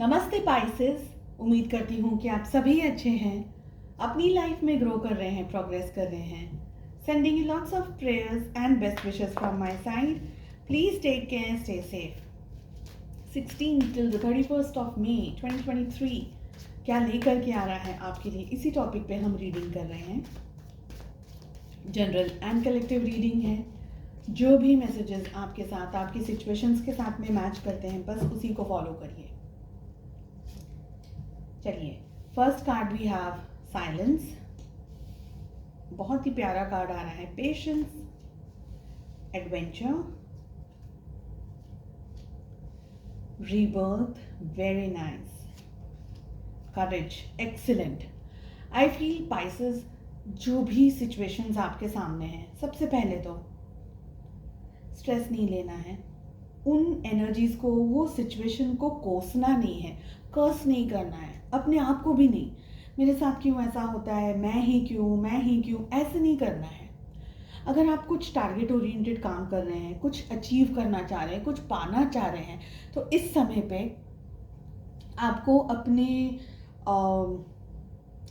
नमस्ते पाइसेस। उम्मीद करती हूँ कि आप सभी अच्छे हैं, अपनी लाइफ में ग्रो कर रहे हैं, प्रोग्रेस कर रहे हैं। Sending you lots of prayers and best wishes from my side. Please take care, stay safe. 16 till the 31st of May 2023 क्या लेकर के आ रहा है आपके लिए, इसी टॉपिक पे हम रीडिंग कर रहे हैं। जनरल एंड कलेक्टिव रीडिंग है। जो भी मैसेजेस आपके साथ, आपकी सिचुएशंस के साथ में मैच करते हैं, बस उसी को फॉलो करिए। चलिए, first card we have silence. बहुत ही प्यारा कार्ड आ रहा है। Patience, adventure, rebirth, very nice, courage, excellent. I feel Pisces, जो भी सिचुएशंस आपके सामने हैं, सबसे पहले तो स्ट्रेस नहीं लेना है। उन एनर्जीज को, वो सिचुएशन को कोसना नहीं है, कर्स नहीं करना है, अपने आप को भी नहीं। मेरे साथ क्यों ऐसा होता है, मैं ही क्यों, ऐसे नहीं करना है। अगर आप कुछ टारगेट ओरिएंटेड काम कर रहे हैं, कुछ अचीव करना चाह रहे हैं, कुछ पाना चाह रहे हैं, तो इस समय पे आपको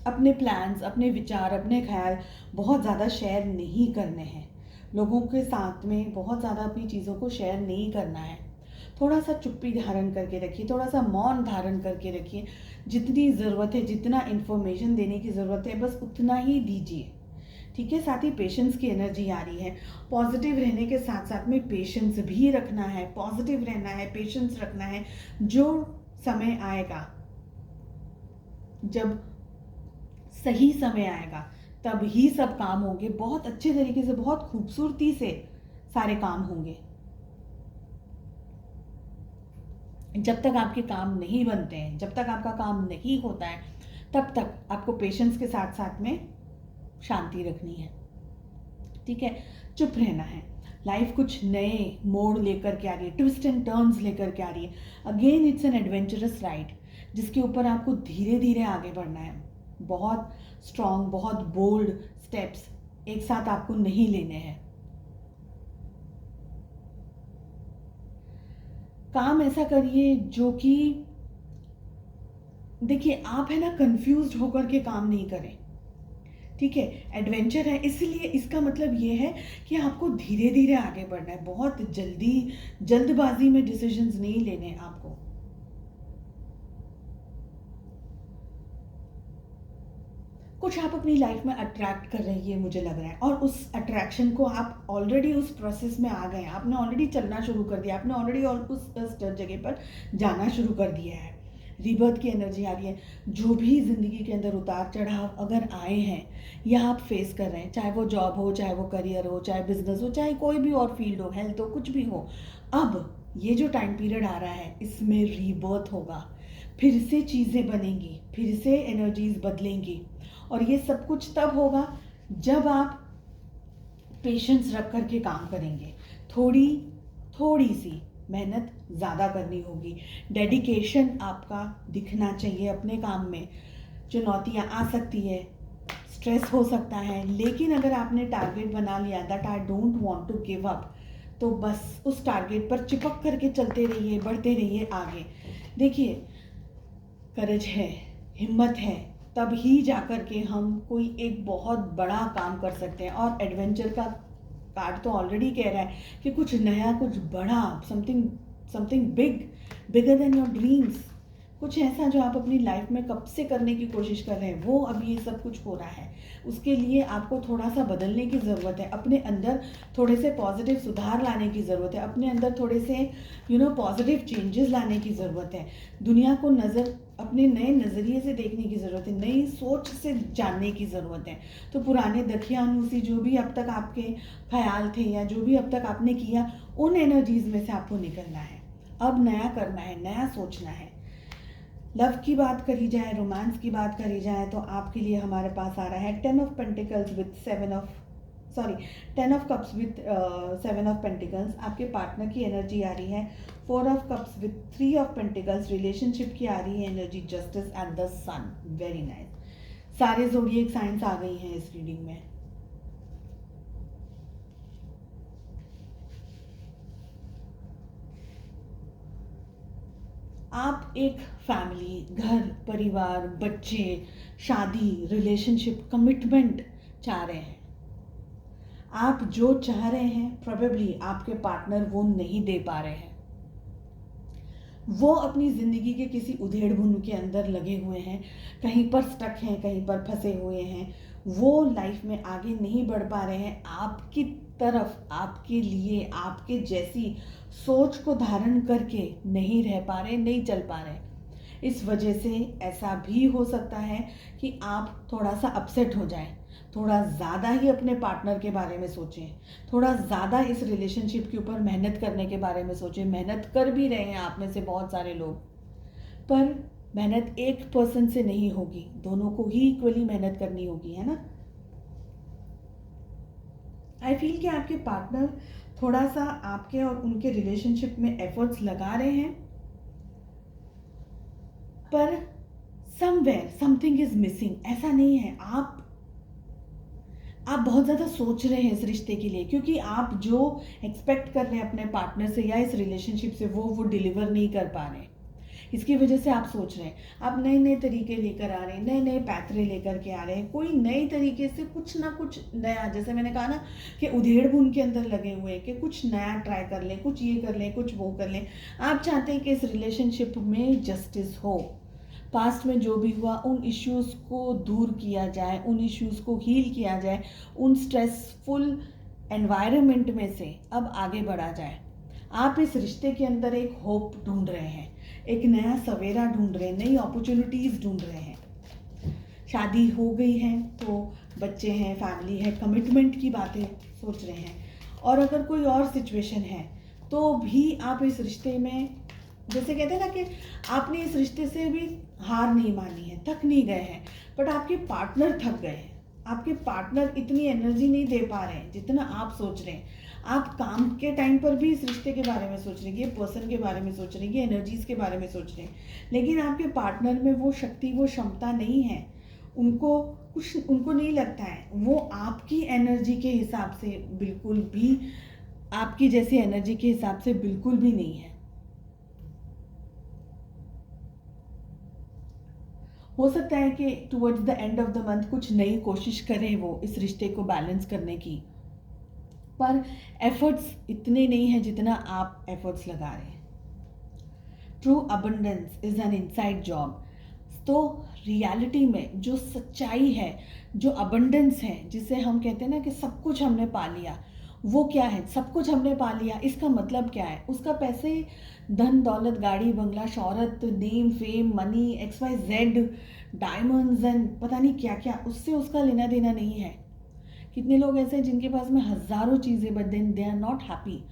अपने प्लान्स, अपने विचार, अपने ख्याल बहुत ज़्यादा शेयर नहीं करने हैं। लोगों के साथ में बहुत ज़्यादा अपनी चीज़ों को शेयर नहीं करना है। थोड़ा सा चुप्पी धारण करके रखिए, थोड़ा सा मौन धारण करके रखिए। जितनी ज़रूरत है, जितना इन्फॉर्मेशन देने की ज़रूरत है, बस उतना ही दीजिए। ठीक है। साथ ही पेशेंस की एनर्जी आ रही है। पॉजिटिव रहने के साथ साथ में पेशेंस भी रखना है, पॉजिटिव रहना है, पेशेंस रखना है। जो समय आएगा, जब सही समय आएगा, तब ही सब काम होंगे। बहुत अच्छे तरीके से, बहुत खूबसूरती से सारे काम होंगे। जब तक आपके काम नहीं बनते हैं, जब तक आपका काम नहीं होता है, तब तक आपको पेशेंस के साथ साथ में शांति रखनी है। ठीक है, चुप रहना है। लाइफ कुछ नए मोड़ लेकर के आ रही है, ट्विस्ट एंड टर्न्स लेकर के आ रही है। Again it's an adventurous ride, जिसके ऊपर आपको धीरे धीरे आगे बढ़ना है। बहुत स्ट्रॉन्ग, बहुत बोल्ड स्टेप्स एक साथ आपको नहीं लेने हैं। काम ऐसा करिए जो कि, देखिए, आप है ना, कंफ्यूज्ड होकर के काम नहीं करें। ठीक है, एडवेंचर है, इसलिए इसका मतलब ये है कि आपको धीरे धीरे आगे बढ़ना है। बहुत जल्दबाजी में डिसीजंस नहीं लेने आपको। कुछ आप अपनी लाइफ में अट्रैक्ट कर रही है, मुझे लग रहा है, और उस अट्रैक्शन को आप ऑलरेडी उस प्रोसेस में आ गए हैं। आपने ऑलरेडी चलना शुरू कर दिया, आपने ऑलरेडी उस जगह पर जाना शुरू कर दिया है। रीबर्थ की एनर्जी आ रही है। जो भी ज़िंदगी के अंदर उतार चढ़ाव अगर आए हैं या आप फेस कर रहे हैं, चाहे वो जॉब हो, चाहे वो करियर हो, चाहे बिजनेस हो, चाहे कोई भी और फील्ड हो, हेल्थ हो, कुछ भी हो, अब ये जो टाइम पीरियड आ रहा है, इसमें रीबर्थ होगा। फिर से चीज़ें बनेंगी, फिर से एनर्जीज बदलेंगी। और ये सब कुछ तब होगा जब आप पेशेंस रख कर के काम करेंगे। थोड़ी सी मेहनत ज़्यादा करनी होगी। डेडिकेशन आपका दिखना चाहिए अपने काम में। चुनौतियाँ आ सकती है, स्ट्रेस हो सकता है, लेकिन अगर आपने टारगेट बना लिया that I don't want to give up, तो बस उस टारगेट पर चिपक करके चलते रहिए, बढ़ते रहिए आगे। देखिए, करेज है, हिम्मत है, तब ही जाकर के हम कोई एक बहुत बड़ा काम कर सकते हैं। और एडवेंचर का कार्ड तो ऑलरेडी कह रहा है कि कुछ नया, कुछ बड़ा, something bigger than your dreams. कुछ ऐसा जो आप अपनी लाइफ में कब से करने की कोशिश कर रहे हैं, वो अब ये सब कुछ हो रहा है। उसके लिए आपको थोड़ा सा बदलने की ज़रूरत है। अपने अंदर थोड़े से पॉजिटिव सुधार लाने की ज़रूरत है। अपने अंदर थोड़े से पॉजिटिव चेंजेस लाने की ज़रूरत है। दुनिया को अपने नए नज़रिए से देखने की ज़रूरत है, नई सोच से जानने की ज़रूरत है। तो पुराने दखियानुसी जो भी अब तक आपके ख्याल थे, या जो भी अब तक आपने किया, उन एनर्जीज में से आपको निकलना है। अब नया करना है, नया सोचना है। लव की बात करी जाए, रोमांस की बात करी जाए, तो आपके लिए हमारे पास आ रहा है 10 of Pentacles with 10 of Cups with 7 of Pentacles। आपके पार्टनर की एनर्जी आ रही है। 4 of Cups with 3 of Pentacles। Relationship की आ रही है energy, justice and the sun. Very nice. सारे ज़ोडिएक साइंस आ गई हैं इस रीडिंग में। आप एक फैमिली, घर, परिवार, बच्चे, शादी, रिलेशनशिप, कमिटमेंट चाह रहे हैं। आप जो चाह रहे हैं प्रोबेबली आपके पार्टनर वो नहीं दे पा रहे हैं। वो अपनी ज़िंदगी के किसी उधेड़-बुन के अंदर लगे हुए हैं, कहीं पर स्टक हैं, कहीं पर फंसे हुए हैं। वो लाइफ में आगे नहीं बढ़ पा रहे हैं। आपकी तरफ, आपके लिए, आपके जैसी सोच को धारण करके नहीं रह पा रहे, नहीं चल पा रहे। इस वजह से ऐसा भी हो सकता है कि आप थोड़ा-सा अपसेट हो जाएँ, थोड़ा ज़्यादा ही अपने पार्टनर के बारे में सोचें, थोड़ा ज़्यादा इस रिलेशनशिप के ऊपर मेहनत करने के बारे में सोचें। मेहनत कर भी रहे हैं आप में से बहुत सारे लोग, पर मेहनत एक पर्सन से नहीं होगी, दोनों को ही इक्वली मेहनत करनी होगी, है ना? आई फील कि आपके पार्टनर थोड़ा-सा आपके और उनके रिलेशनशिप में एफर्ट्स लगा रहे हैं, पर समवेयर समथिंग इज़ मिसिंग। ऐसा नहीं है, आप बहुत ज़्यादा सोच रहे हैं इस रिश्ते के लिए, क्योंकि आप जो एक्सपेक्ट कर रहे हैं अपने पार्टनर से या इस रिलेशनशिप से वो डिलीवर नहीं कर पा रहे हैं। इसकी वजह से आप सोच रहे हैं, आप नए नए तरीके लेकर आ रहे हैं, नए नए पैतरे लेकर के आ रहे हैं, कोई नए तरीके से कुछ ना कुछ नया, जैसे मैंने कहा ना कि उधेड़ बुन के अंदर लगे हुए हैं कि कुछ नया ट्राई कर लें, कुछ ये कर लें, कुछ वो कर लें। आप चाहते हैं कि इस रिलेशनशिप में जस्टिस हो, पास्ट में जो भी हुआ उन इश्यूज़ को दूर किया जाए, उन इश्यूज़ को हील किया जाए, उन स्ट्रेसफुल एनवायरनमेंट में से अब आगे बढ़ा जाए। आप इस रिश्ते के अंदर एक होप ढूंढ रहे हैं, एक नया सवेरा ढूंढ रहे हैं, नई अपॉर्चुनिटीज़ ढूंढ रहे हैं। शादी हो गई है तो बच्चे हैं, फैमिली है, कमिटमेंट की बातें सोच रहे हैं। और अगर कोई और सिचुएशन है तो भी आप इस रिश्ते में, जैसे कहते हैं ना कि आपने इस रिश्ते से भी हार नहीं मानी है, थक नहीं गए हैं, बट आपके पार्टनर थक गए हैं। आपके पार्टनर इतनी एनर्जी नहीं दे पा रहे हैं जितना आप सोच रहे हैं। आप काम के टाइम पर भी इस रिश्ते के बारे में सोच रहे हैं, ये पर्सन के बारे में सोच रहे हैं, ये एनर्जीज के बारे में सोच रहे हैं, लेकिन आपके पार्टनर में वो शक्ति, वो क्षमता नहीं है। उनको नहीं लगता है वो आपकी एनर्जी के हिसाब से बिल्कुल भी, आपकी जैसी एनर्जी के हिसाब से बिल्कुल भी नहीं है। हो सकता है कि towards the end of the month कुछ नई कोशिश करें वो इस रिश्ते को बैलेंस करने की, पर एफर्ट्स इतने नहीं हैं जितना आप एफर्ट्स लगा रहे हैं। True abundance is an inside job. तो रियलिटी में जो सच्चाई है, जो अबंडेंस है, जिसे हम कहते हैं ना कि सब कुछ हमने पा लिया, वो क्या है? सब कुछ हमने पा लिया, इसका मतलब क्या है? उसका पैसे, धन दौलत, गाड़ी बंगला, शोहरत, name fame, money, X Y Z, diamonds and पता नहीं क्या क्या, उससे उसका लेना देना नहीं है। कितने लोग ऐसे हैं जिनके पास में हज़ारों चीज़ें, but then they are not happy.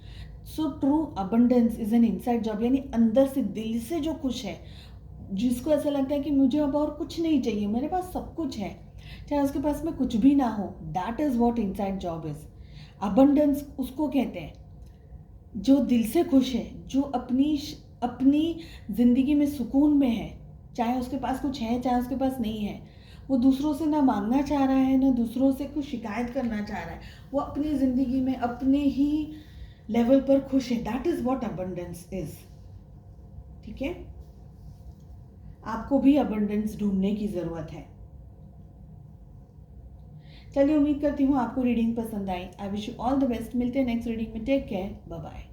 So true abundance is an inside job, यानी अंदर से, दिल से जो खुश है, जिसको ऐसा लगता है कि मुझे अब और कुछ नहीं चाहिए, मेरे पास सब कुछ है, चाहे उसके पास में कुछ भी ना हो, that is what inside job is. Abundance उसको कहते हैं जो दिल से खुश है, जो अपनी अपनी ज़िंदगी में सुकून में है, चाहे उसके पास कुछ है, चाहे उसके पास नहीं है। वो दूसरों से ना मांगना चाह रहा है, ना दूसरों से कुछ शिकायत करना चाह रहा है। वो अपनी ज़िंदगी में अपने ही लेवल पर खुश है। That is what abundance is. ठीक है, आपको भी अबंडेंस ढूंढने की ज़रूरत है। चलिए, उम्मीद करती हूँ आपको रीडिंग पसंद आई। I wish you all the best. मिलते हैं नेक्स्ट रीडिंग में। Take care, bye bye.